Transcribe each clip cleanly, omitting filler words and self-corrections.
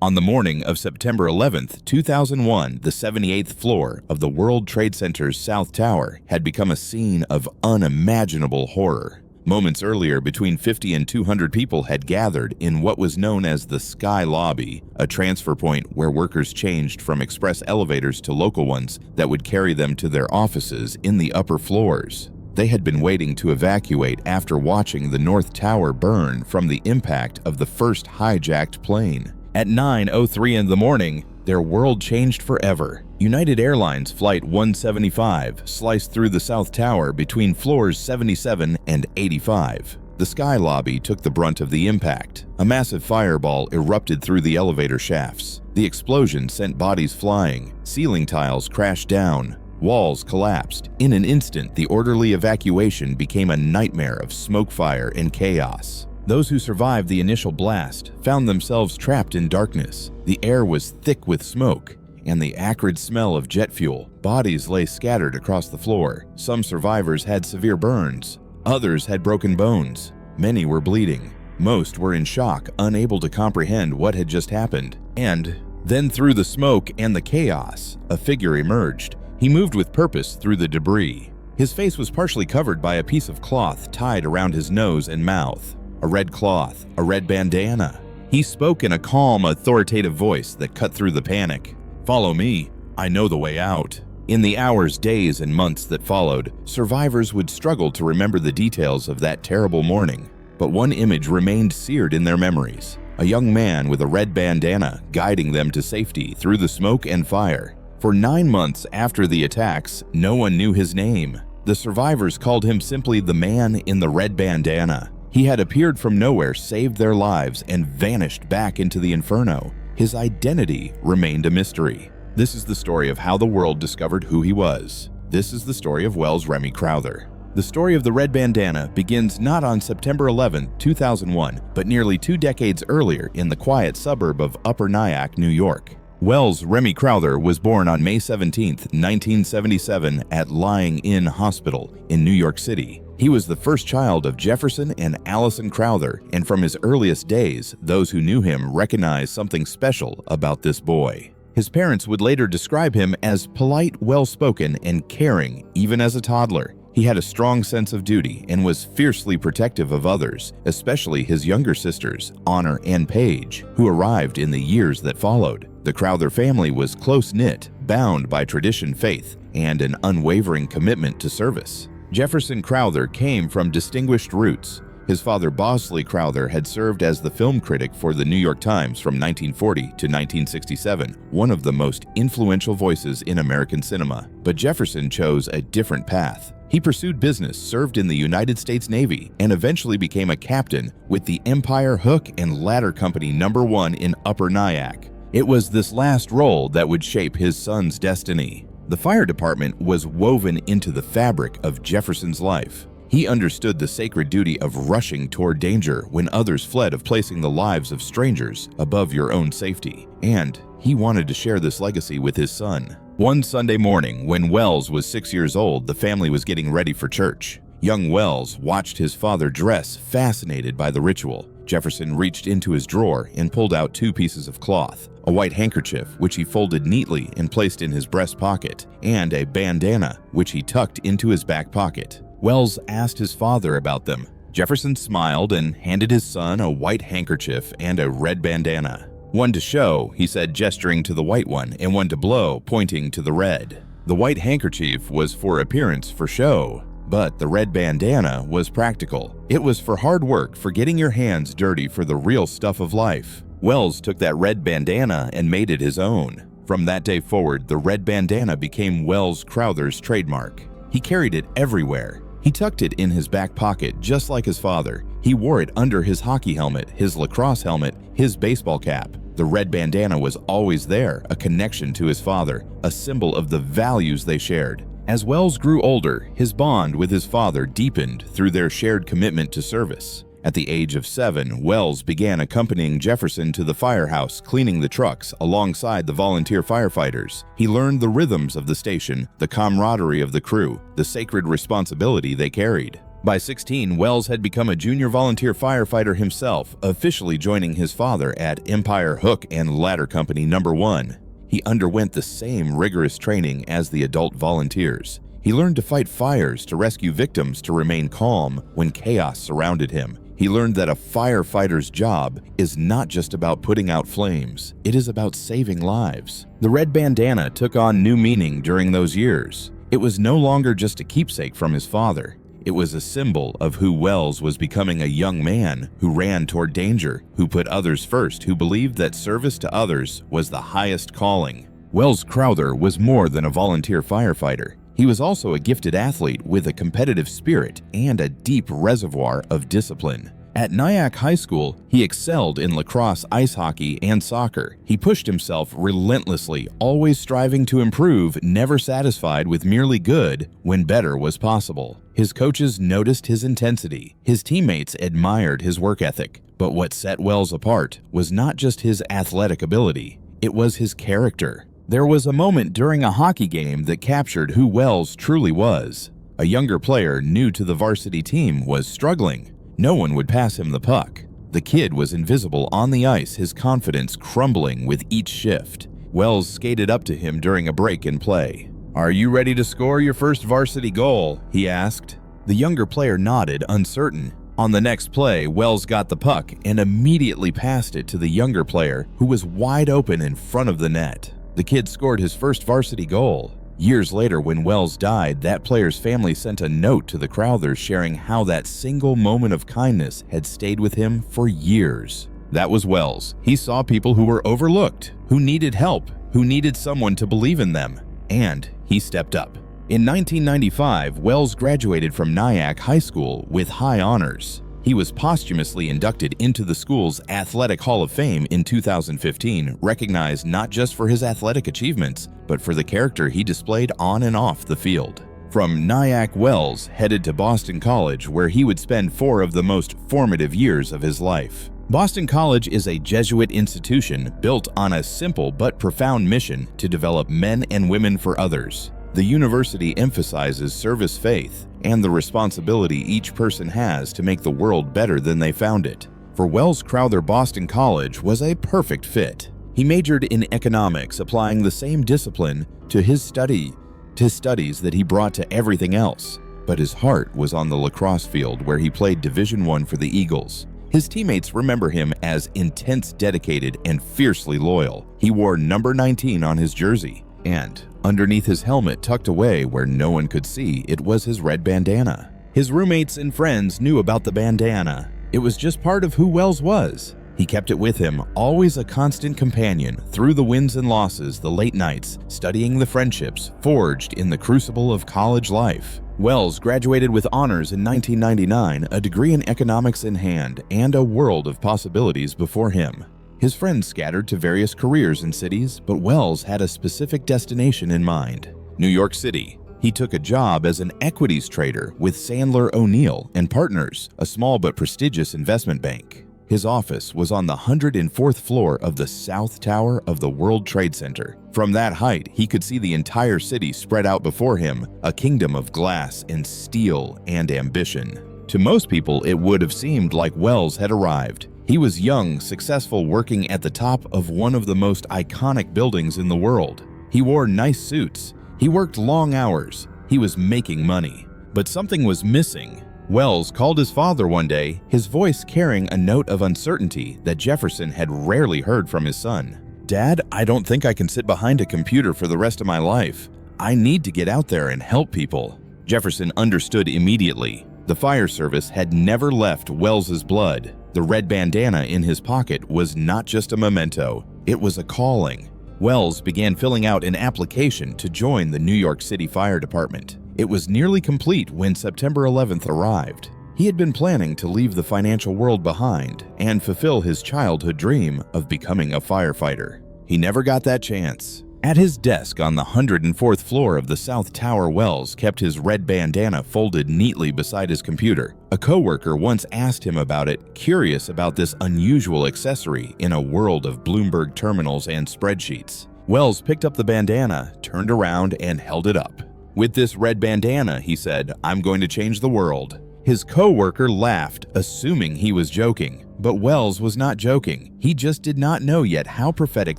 On the morning of September 11, 2001, the 78th floor of the World Trade Center's South Tower had become a scene of unimaginable horror. Moments earlier, between 50 and 200 people had gathered in what was known as the Sky Lobby, a transfer point where workers changed from express elevators to local ones that would carry them to their offices in the upper floors. They had been waiting to evacuate after watching the North Tower burn from the impact of the first hijacked plane. At 9:03 in the morning, their world changed forever. United Airlines Flight 175 sliced through the South Tower between floors 77 and 85. The Sky Lobby took the brunt of the impact. A massive fireball erupted through the elevator shafts. The explosion sent bodies flying. Ceiling tiles crashed down. Walls collapsed. In an instant, the orderly evacuation became a nightmare of smoke, fire, and chaos. Those who survived the initial blast found themselves trapped in darkness. The air was thick with smoke and the acrid smell of jet fuel. Bodies lay scattered across the floor. Some survivors had severe burns. Others had broken bones. Many were bleeding. Most were in shock, unable to comprehend what had just happened. And then, through the smoke and the chaos, a figure emerged. He moved with purpose through the debris. His face was partially covered by a piece of cloth tied around his nose and mouth. A red cloth, a red bandana. He spoke in a calm, authoritative voice that cut through the panic. "Follow me. I know the way out." In the hours, days, and months that followed, survivors would struggle to remember the details of that terrible morning. But one image remained seared in their memories. A young man with a red bandana guiding them to safety through the smoke and fire. For 9 months after the attacks, no one knew his name. The survivors called him simply the man in the red bandana. He had appeared from nowhere, saved their lives, and vanished back into the inferno. His identity remained a mystery. This is the story of how the world discovered who he was. This is the story of Welles Remy Crowther. The story of the red bandana begins not on September 11, 2001, but nearly 2 decades earlier in the quiet suburb of Upper Nyack, New York. Welles Remy Crowther was born on May 17, 1977 at Lying In Hospital in New York City. He was the first child of Jefferson and Allison Crowther, and from his earliest days, those who knew him recognized something special about this boy. His parents would later describe him as polite, well-spoken, and caring, even as a toddler. He had a strong sense of duty and was fiercely protective of others, especially his younger sisters, Honor and Paige, who arrived in the years that followed. The Crowther family was close-knit, bound by tradition, faith, and an unwavering commitment to service. Jefferson Crowther came from distinguished roots. His father, Bosley Crowther, had served as the film critic for the New York Times from 1940 to 1967, one of the most influential voices in American cinema. But Jefferson chose a different path. He pursued business, served in the United States Navy, and eventually became a captain with the Empire Hook and Ladder Company No. 1 in Upper Nyack. It was this last role that would shape his son's destiny. The fire department was woven into the fabric of Jefferson's life. He understood the sacred duty of rushing toward danger when others fled, of placing the lives of strangers above your own safety. And he wanted to share this legacy with his son. One Sunday morning, when Welles was 6 years old, the family was getting ready for church. Young Welles watched his father dress, fascinated by the ritual. Jefferson reached into his drawer and pulled out 2 pieces of cloth, a white handkerchief, which he folded neatly and placed in his breast pocket, and a bandana, which he tucked into his back pocket. Welles asked his father about them. Jefferson smiled and handed his son a white handkerchief and a red bandana. "One to show," he said, gesturing to the white one, "and one to blow," pointing to the red. The white handkerchief was for appearance, for show, but the red bandana was practical. It was for hard work, for getting your hands dirty for the real stuff of life. Welles took that red bandana and made it his own. From that day forward, the red bandana became Welles Crowther's trademark. He carried it everywhere. He tucked it in his back pocket, just like his father. He wore it under his hockey helmet, his lacrosse helmet, his baseball cap. The red bandana was always there, a connection to his father, a symbol of the values they shared. As Welles grew older, his bond with his father deepened through their shared commitment to service. At the age of 7, Welles began accompanying Jefferson to the firehouse, cleaning the trucks alongside the volunteer firefighters. He learned the rhythms of the station, the camaraderie of the crew, the sacred responsibility they carried. By 16, Welles had become a junior volunteer firefighter himself, officially joining his father at Empire Hook and Ladder Company No. 1. He underwent the same rigorous training as the adult volunteers. He learned to fight fires, to rescue victims, to remain calm when chaos surrounded him. He learned that a firefighter's job is not just about putting out flames, it is about saving lives. The red bandana took on new meaning during those years. It was no longer just a keepsake from his father. It was a symbol of who Welles was becoming, a young man who ran toward danger, who put others first, who believed that service to others was the highest calling. Welles Crowther was more than a volunteer firefighter. He was also a gifted athlete with a competitive spirit and a deep reservoir of discipline. At Nyack High School, he excelled in lacrosse, ice hockey, and soccer. He pushed himself relentlessly, always striving to improve, never satisfied with merely good when better was possible. His coaches noticed his intensity. His teammates admired his work ethic. But what set Welles apart was not just his athletic ability, it was his character. There was a moment during a hockey game that captured who Welles truly was. A younger player new to the varsity team was struggling. No one would pass him the puck. The kid was invisible on the ice, his confidence crumbling with each shift. Welles skated up to him during a break in play. "Are you ready to score your first varsity goal?" he asked. The younger player nodded, uncertain. On the next play, Welles got the puck and immediately passed it to the younger player, who was wide open in front of the net. The kid scored his first varsity goal. Years later, when Welles died, that player's family sent a note to the Crowthers sharing how that single moment of kindness had stayed with him for years. That was Welles. He saw people who were overlooked, who needed help, who needed someone to believe in them, and he stepped up. In 1995, Welles graduated from Nyack High School with high honors. He was posthumously inducted into the school's Athletic Hall of Fame in 2015, recognized not just for his athletic achievements, but for the character he displayed on and off the field. From Nyack, Welles headed to Boston College, where he would spend 4 of the most formative years of his life. Boston College is a Jesuit institution built on a simple but profound mission to develop men and women for others. The university emphasizes service faith and the responsibility each person has to make the world better than they found it. For Welles Crowther, Boston College was a perfect fit. He majored in economics, applying the same discipline to his studies that he brought to everything else. But his heart was on the lacrosse field, where he played Division I for the Eagles. His teammates remember him as intense, dedicated, and fiercely loyal. He wore number 19 on his jersey, and underneath his helmet, tucked away where no one could see, it was his red bandana. His roommates and friends knew about the bandana. It was just part of who Welles was. He kept it with him, always a constant companion through the wins and losses, the late nights, studying the friendships forged in the crucible of college life. Welles graduated with honors in 1999, a degree in economics in hand, and a world of possibilities before him. His friends scattered to various careers and cities, but Welles had a specific destination in mind: New York City. He took a job as an equities trader with Sandler O'Neill and Partners, a small but prestigious investment bank. His office was on the 104th floor of the South Tower of the World Trade Center. From that height, he could see the entire city spread out before him, a kingdom of glass and steel and ambition. To most people, it would have seemed like Welles had arrived. He was young, successful, working at the top of one of the most iconic buildings in the world. He wore nice suits. He worked long hours. He was making money. But something was missing. Welles called his father one day, his voice carrying a note of uncertainty that Jefferson had rarely heard from his son. "Dad, I don't think I can sit behind a computer for the rest of my life. I need to get out there and help people." Jefferson understood immediately. The fire service had never left Welles's blood. The red bandana in his pocket was not just a memento, it was a calling. Welles began filling out an application to join the New York City Fire Department. It was nearly complete when September 11th arrived. He had been planning to leave the financial world behind and fulfill his childhood dream of becoming a firefighter. He never got that chance. At his desk on the 104th floor of the South Tower, Welles kept his red bandana folded neatly beside his computer. A coworker once asked him about it, curious about this unusual accessory in a world of Bloomberg terminals and spreadsheets. Welles picked up the bandana, turned around, and held it up. "With this red bandana," he said, "I'm going to change the world." His co-worker laughed, assuming he was joking. But Welles was not joking. He just did not know yet how prophetic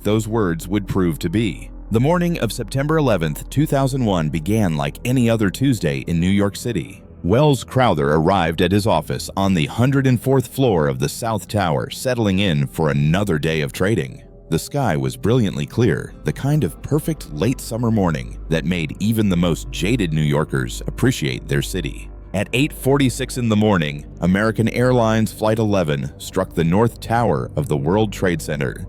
those words would prove to be. The morning of September 11th, 2001 began like any other Tuesday in New York City. Welles Crowther arrived at his office on the 104th floor of the South Tower, settling in for another day of trading. The sky was brilliantly clear, the kind of perfect late summer morning that made even the most jaded New Yorkers appreciate their city. At 8:46 in the morning, American Airlines Flight 11 struck the North Tower of the World Trade Center.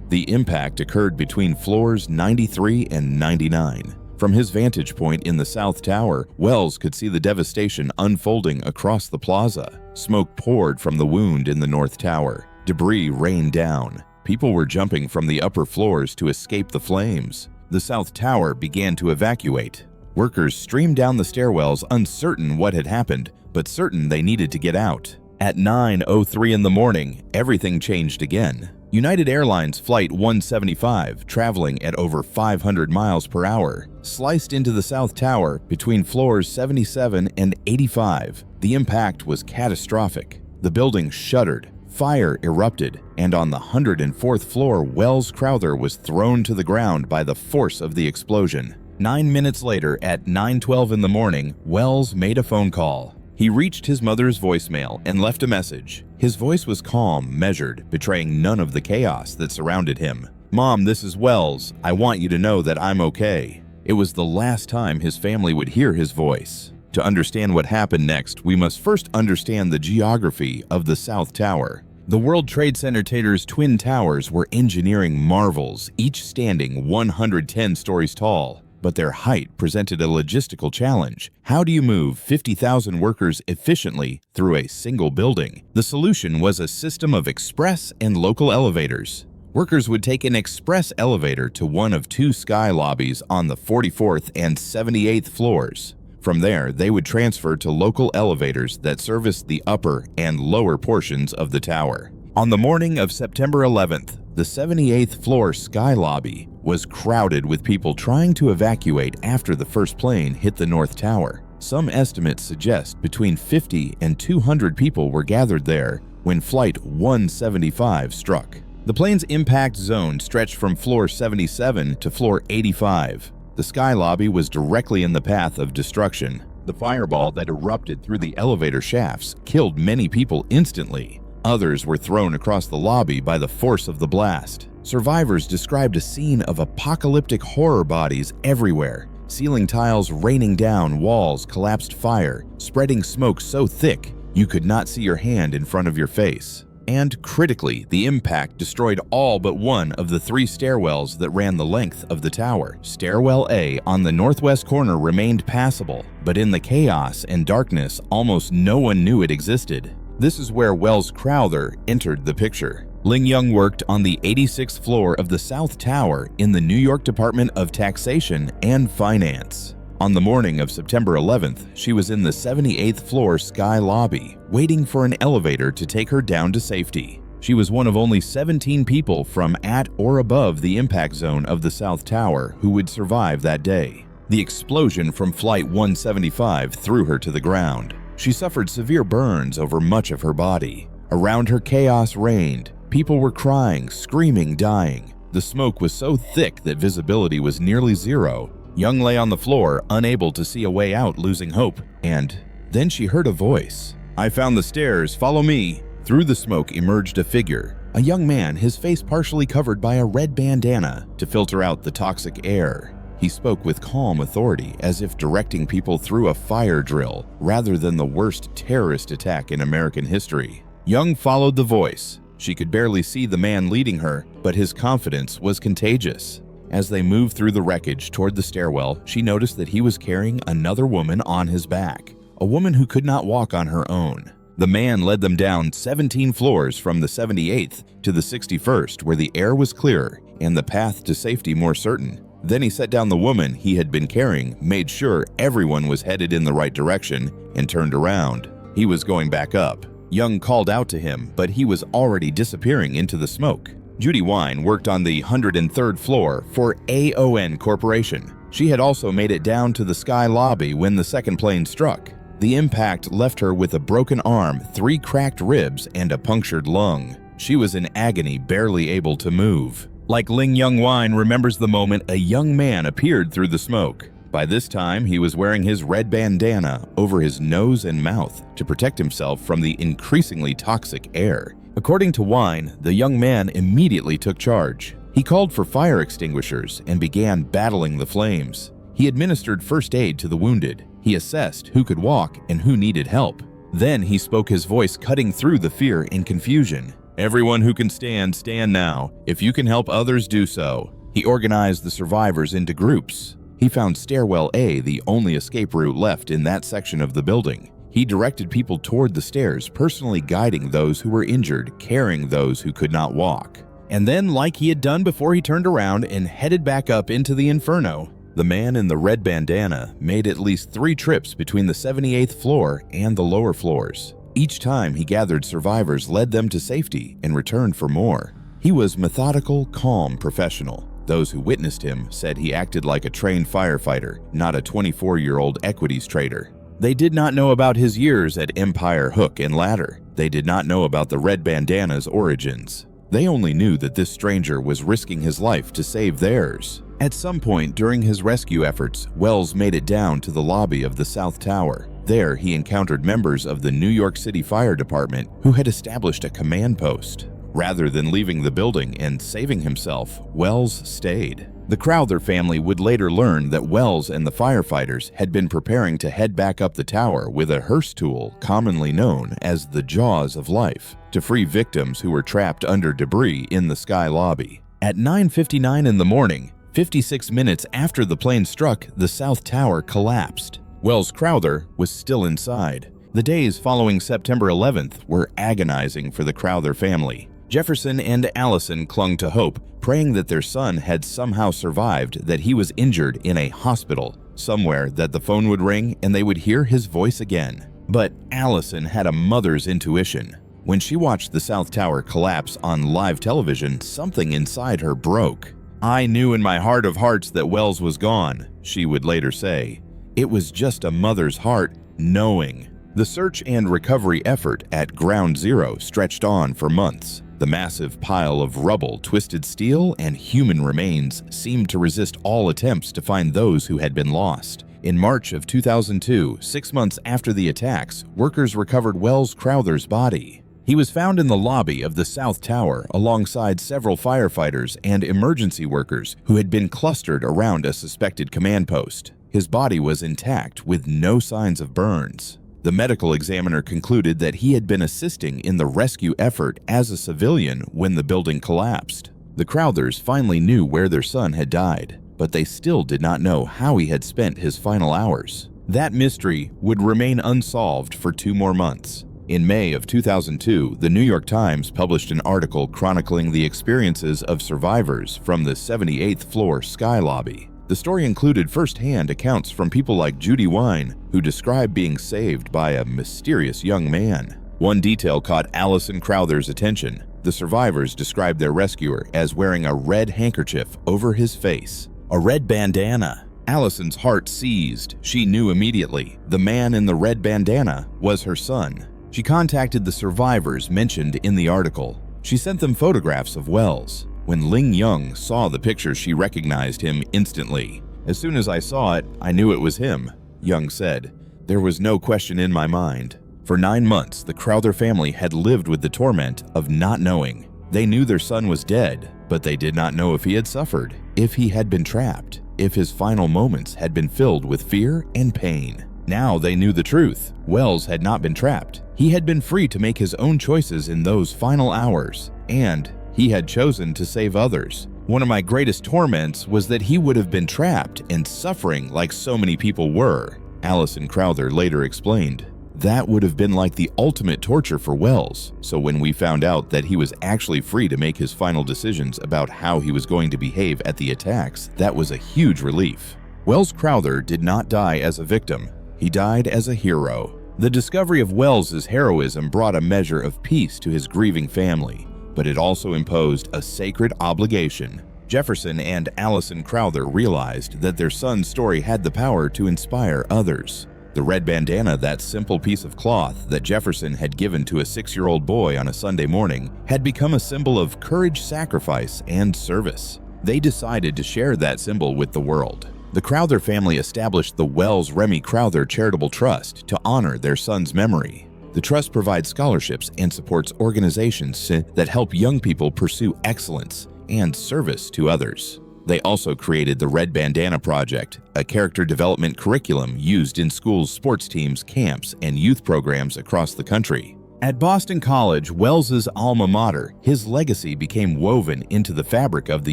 The impact occurred between floors 93 and 99. From his vantage point in the South Tower, Welles could see the devastation unfolding across the plaza. Smoke poured from the wound in the North Tower. Debris rained down. People were jumping from the upper floors to escape the flames. The South Tower began to evacuate. Workers streamed down the stairwells, uncertain what had happened, but certain they needed to get out. At 9:03 in the morning, everything changed again. United Airlines Flight 175, traveling at over 500 miles per hour, sliced into the South Tower between floors 77 and 85. The impact was catastrophic. The building shuddered, fire erupted, and on the 104th floor, Welles Crowther was thrown to the ground by the force of the explosion. 9 minutes later, at 9:12 in the morning, Welles made a phone call. He reached his mother's voicemail and left a message. His voice was calm, measured, betraying none of the chaos that surrounded him. "Mom, this is Welles. I want you to know that I'm okay." It was the last time his family would hear his voice. To understand what happened next, we must first understand the geography of the South Tower. The World Trade Center Tator's twin towers were engineering marvels, each standing 110 stories tall. But their height presented a logistical challenge. How do you move 50,000 workers efficiently through a single building? The solution was a system of express and local elevators. Workers would take an express elevator to one of two sky lobbies on the 44th and 78th floors. From there, they would transfer to local elevators that serviced the upper and lower portions of the tower. On the morning of September 11th, the 78th floor sky lobby was crowded with people trying to evacuate after the first plane hit the North Tower. Some estimates suggest between 50 and 200 people were gathered there when Flight 175 struck. The plane's impact zone stretched from floor 77 to floor 85. The sky lobby was directly in the path of destruction. The fireball that erupted through the elevator shafts killed many people instantly. Others were thrown across the lobby by the force of the blast. Survivors described a scene of apocalyptic horror bodies everywhere. Ceiling tiles raining down, walls collapsed fire, spreading smoke so thick you could not see your hand in front of your face. And critically, the impact destroyed all but one of the three stairwells that ran the length of the tower. Stairwell A on the northwest corner remained passable, but in the chaos and darkness, almost no one knew it existed. This is where Welles Crowther entered the picture. Ling Young worked on the 86th floor of the South Tower in the New York Department of Taxation and Finance. On the morning of September 11th, she was in the 78th floor sky lobby, waiting for an elevator to take her down to safety. She was one of only 17 people from at or above the impact zone of the South Tower who would survive that day. The explosion from Flight 175 threw her to the ground. She suffered severe burns over much of her body. Around her, chaos reigned. People were crying, screaming, dying. The smoke was so thick that visibility was nearly zero. Young lay on the floor, unable to see a way out, losing hope. And then she heard a voice. "I found the stairs, follow me." Through the smoke emerged a figure, a young man, his face partially covered by a red bandana to filter out the toxic air. He spoke with calm authority, as if directing people through a fire drill rather than the worst terrorist attack in American history. Young followed the voice. She could barely see the man leading her, but his confidence was contagious. As they moved through the wreckage toward the stairwell, she noticed that he was carrying another woman on his back, a woman who could not walk on her own. The man led them down 17 floors from the 78th to the 61st, where the air was clearer and the path to safety more certain. Then he set down the woman he had been carrying, made sure everyone was headed in the right direction, and turned around. He was going back up. Young called out to him, but he was already disappearing into the smoke. Judy Wine worked on the 103rd floor for AON Corporation. She had also made it down to the sky lobby when the second plane struck. The impact left her with a broken arm, 3 cracked ribs, and a punctured lung. She was in agony, barely able to move. Like Ling Young-wine remembers the moment a young man appeared through the smoke. By this time, he was wearing his red bandana over his nose and mouth to protect himself from the increasingly toxic air. According to Wine, the young man immediately took charge. He called for fire extinguishers and began battling the flames. He administered first aid to the wounded. He assessed who could walk and who needed help. Then he spoke, his voice cutting through the fear and confusion. "Everyone who can stand, stand now. If you can help others, do so." He organized the survivors into groups. He found Stairwell A the only escape route left in that section of the building. He directed people toward the stairs, personally guiding those who were injured, carrying those who could not walk. And then, like he had done before, he turned around and headed back up into the inferno. The man in the red bandana made at least 3 trips between the 78th floor and the lower floors. Each time he gathered survivors, led them to safety, and returned for more. He was methodical, calm professional. Those who witnessed him said he acted like a trained firefighter, not a 24-year-old equities trader. They did not know about his years at Empire Hook and Ladder. They did not know about the red bandana's origins. They only knew that this stranger was risking his life to save theirs. At some point during his rescue efforts, Welles made it down to the lobby of the South Tower. There, he encountered members of the New York City Fire Department who had established a command post. Rather than leaving the building and saving himself, Welles stayed. The Crowther family would later learn that Welles and the firefighters had been preparing to head back up the tower with a hearse tool commonly known as the Jaws of Life to free victims who were trapped under debris in the sky lobby. At 9:59 in the morning, 56 minutes after the plane struck, the South Tower collapsed. Welles Crowther was still inside. The days following September 11th were agonizing for the Crowther family. Jefferson and Allison clung to hope, praying that their son had somehow survived, that he was injured in a hospital, somewhere that the phone would ring and they would hear his voice again. But Allison had a mother's intuition. When she watched the South Tower collapse on live television, something inside her broke. "I knew in my heart of hearts that Welles was gone," she would later say. It was just a mother's heart knowing. The search and recovery effort at Ground Zero stretched on for months. The massive pile of rubble, twisted steel, and human remains seemed to resist all attempts to find those who had been lost. In March of 2002, 6 months after the attacks, workers recovered Welles Crowther's body. He was found in the lobby of the South Tower alongside several firefighters and emergency workers who had been clustered around a suspected command post. His body was intact with no signs of burns. The medical examiner concluded that he had been assisting in the rescue effort as a civilian when the building collapsed. The Crowthers finally knew where their son had died, but they still did not know how he had spent his final hours. That mystery would remain unsolved for 2 more months. In May of 2002, the New York Times published an article chronicling the experiences of survivors from the 78th floor sky lobby. The story included first-hand accounts from people like Judy Wine, who described being saved by a mysterious young man. One detail caught Allison Crowther's attention. The survivors described their rescuer as wearing a red handkerchief over his face, a red bandana. Allison's heart seized. She knew immediately. The man in the red bandana was her son. She contacted the survivors mentioned in the article. She sent them photographs of Welles. When Ling Young saw the picture, she recognized him instantly. "As soon as I saw it, I knew it was him," Young said. "There was no question in my mind." For 9 months, the Crowther family had lived with the torment of not knowing. They knew their son was dead, but they did not know if he had suffered, if he had been trapped, if his final moments had been filled with fear and pain. Now they knew the truth. Welles had not been trapped. He had been free to make his own choices in those final hours, and he had chosen to save others. "One of my greatest torments was that he would have been trapped and suffering like so many people were," Allison Crowther later explained. "That would have been like the ultimate torture for Welles, so when we found out that he was actually free to make his final decisions about how he was going to behave at the attacks, that was a huge relief." Welles Crowther did not die as a victim. He died as a hero. The discovery of Welles's heroism brought a measure of peace to his grieving family, but it also imposed a sacred obligation. Jefferson and Allison Crowther realized that their son's story had the power to inspire others. The red bandana, that simple piece of cloth that Jefferson had given to a 6-year-old boy on a Sunday morning, had become a symbol of courage, sacrifice, and service. They decided to share that symbol with the world. The Crowther family established the Welles Remy Crowther Charitable Trust to honor their son's memory. The trust provides scholarships and supports organizations that help young people pursue excellence and service to others. They also created the Red Bandana Project, a character development curriculum used in schools' sports teams, camps, and youth programs across the country. At Boston College, Wells's alma mater, his legacy became woven into the fabric of the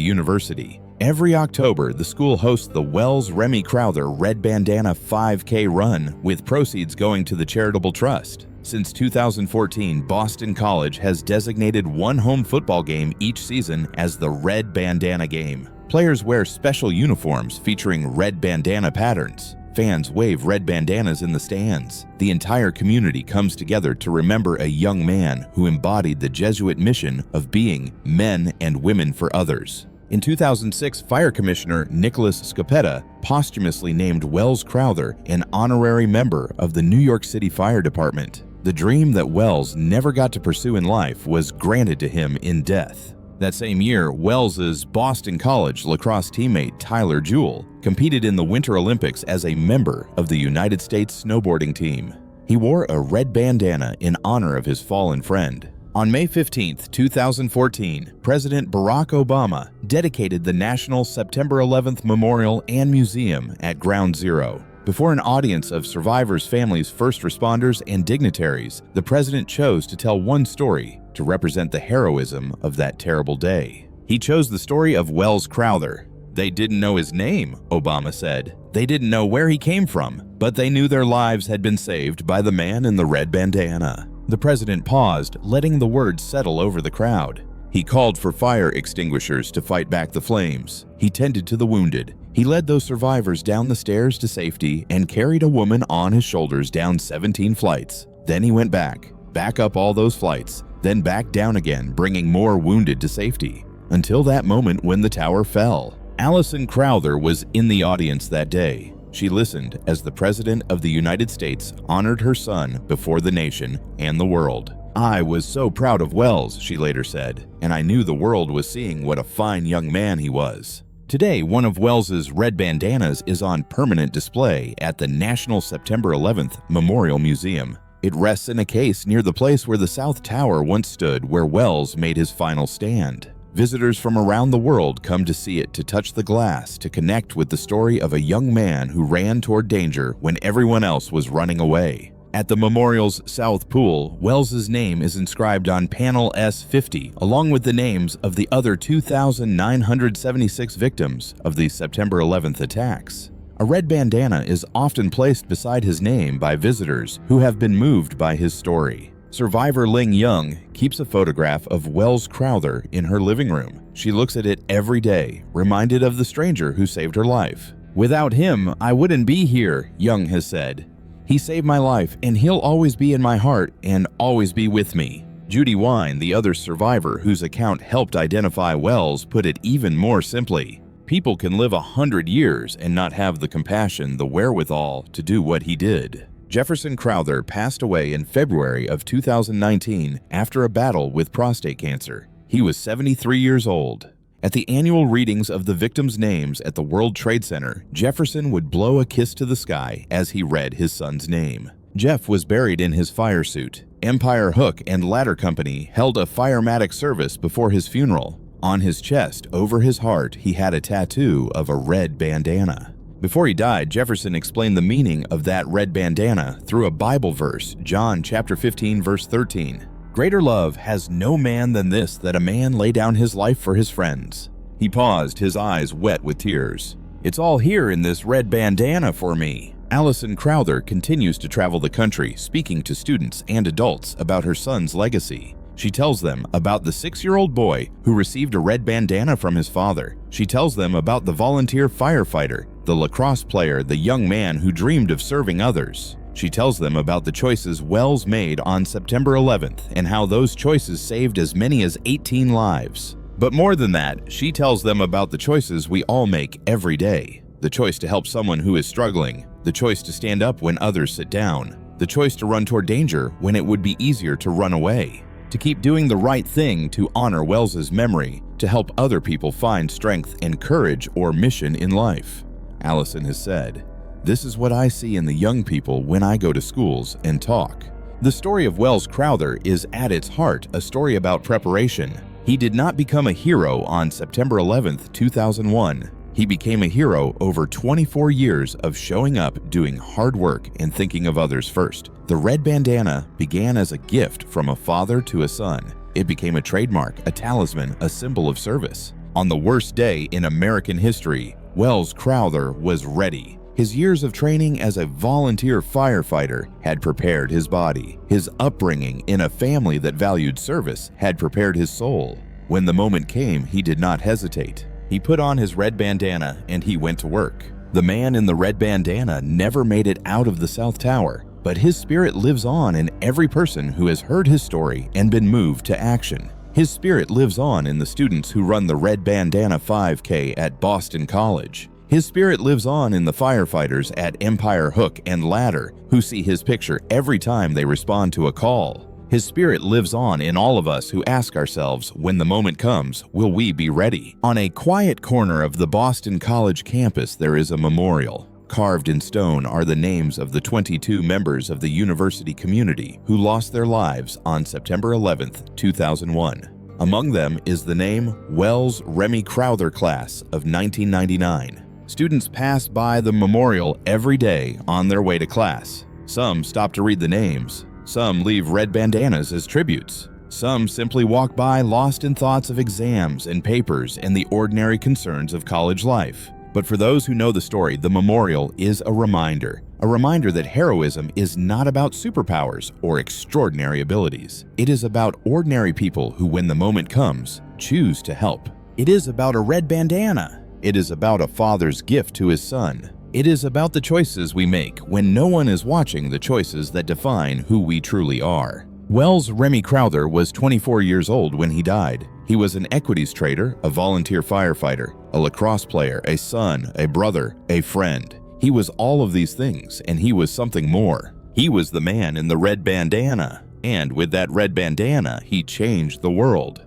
university. Every October, the school hosts the Welles Remy Crowther Red Bandana 5K Run, with proceeds going to the charitable trust. Since 2014, Boston College has designated one home football game each season as the Red Bandana Game. Players wear special uniforms featuring red bandana patterns. Fans wave red bandanas in the stands. The entire community comes together to remember a young man who embodied the Jesuit mission of being men and women for others. In 2006, Fire Commissioner Nicholas Scopetta posthumously named Welles Crowther an honorary member of the New York City Fire Department. The dream that Welles never got to pursue in life was granted to him in death. That same year, Wells's Boston College lacrosse teammate Tyler Jewell competed in the Winter Olympics as a member of the United States snowboarding team. He wore a red bandana in honor of his fallen friend. On May 15, 2014, President Barack Obama dedicated the National September 11th Memorial and Museum at Ground Zero. Before an audience of survivors' families, first responders, and dignitaries, the president chose to tell one story to represent the heroism of that terrible day. He chose the story of Welles Crowther. They didn't know his name, Obama said. They didn't know where he came from, but they knew their lives had been saved by the man in the red bandana. The president paused, letting the words settle over the crowd. He called for fire extinguishers to fight back the flames. He tended to the wounded. He led those survivors down the stairs to safety and carried a woman on his shoulders down 17 flights. Then he went back up all those flights, then back down again, bringing more wounded to safety, until that moment when the tower fell. Allison Crowther was in the audience that day. She listened as the President of the United States honored her son before the nation and the world. "I was so proud of Welles," she later said, "and I knew the world was seeing what a fine young man he was." Today, one of Wells's red bandanas is on permanent display at the National September 11th Memorial Museum. It rests in a case near the place where the South Tower once stood, where Welles made his final stand. Visitors from around the world come to see it, to touch the glass, to connect with the story of a young man who ran toward danger when everyone else was running away. At the memorial's south pool, Wells's name is inscribed on panel S50, along with the names of the other 2,976 victims of the September 11th attacks. A red bandana is often placed beside his name by visitors who have been moved by his story. Survivor Ling Young keeps a photograph of Welles Crowther in her living room. She looks at it every day, reminded of the stranger who saved her life. "Without him, I wouldn't be here," Young has said. "He saved my life, and he'll always be in my heart and always be with me." Judy Wine, the other survivor whose account helped identify Welles, put it even more simply. "People can live 100 years and not have the compassion, the wherewithal to do what he did." Jefferson Crowther passed away in February of 2019 after a battle with prostate cancer. He was 73 years old. At the annual readings of the victims' names at the World Trade Center, Jefferson would blow a kiss to the sky as he read his son's name. Jeff was buried in his fire suit. Empire Hook and Ladder Company held a firematic service before his funeral. On his chest, over his heart, he had a tattoo of a red bandana. Before he died, Jefferson explained the meaning of that red bandana through a Bible verse, John chapter 15, verse 13. "Greater love has no man than this, that a man lay down his life for his friends." He paused, his eyes wet with tears. "It's all here in this red bandana for me." Allison Crowther continues to travel the country, speaking to students and adults about her son's legacy. She tells them about the 6-year-old boy who received a red bandana from his father. She tells them about the volunteer firefighter, the lacrosse player, the young man who dreamed of serving others. She tells them about the choices Welles made on September 11th and how those choices saved as many as 18 lives. But more than that, she tells them about the choices we all make every day. The choice to help someone who is struggling, the choice to stand up when others sit down, the choice to run toward danger when it would be easier to run away, to keep doing the right thing to honor Welles's memory, to help other people find strength and courage or mission in life. Allison has said, "This is what I see in the young people when I go to schools and talk." The story of Welles Crowther is at its heart a story about preparation. He did not become a hero on September 11th, 2001. He became a hero over 24 years of showing up, doing hard work, and thinking of others first. The red bandana began as a gift from a father to a son. It became a trademark, a talisman, a symbol of service. On the worst day in American history, Welles Crowther was ready. His years of training as a volunteer firefighter had prepared his body. His upbringing in a family that valued service had prepared his soul. When the moment came, he did not hesitate. He put on his red bandana and he went to work. The man in the red bandana never made it out of the South Tower, but his spirit lives on in every person who has heard his story and been moved to action. His spirit lives on in the students who run the Red Bandana 5K at Boston College. His spirit lives on in the firefighters at Empire Hook and Ladder who see his picture every time they respond to a call. His spirit lives on in all of us who ask ourselves, when the moment comes, will we be ready? On a quiet corner of the Boston College campus, there is a memorial. Carved in stone are the names of the 22 members of the university community who lost their lives on September 11th, 2001. Among them is the name Welles Remy Crowther Class of 1999. Students pass by the memorial every day on their way to class. Some stop to read the names. Some leave red bandanas as tributes. Some simply walk by lost in thoughts of exams and papers and the ordinary concerns of college life. But for those who know the story, the memorial is a reminder that heroism is not about superpowers or extraordinary abilities. It is about ordinary people who, when the moment comes, choose to help. It is about a red bandana. It is about a father's gift to his son. It is about the choices we make when no one is watching, the choices that define who we truly are. Welles Remy Crowther was 24 years old when he died. He was an equities trader, a volunteer firefighter, a lacrosse player, a son, a brother, a friend. He was all of these things, and he was something more. He was the man in the red bandana, and with that red bandana, he changed the world.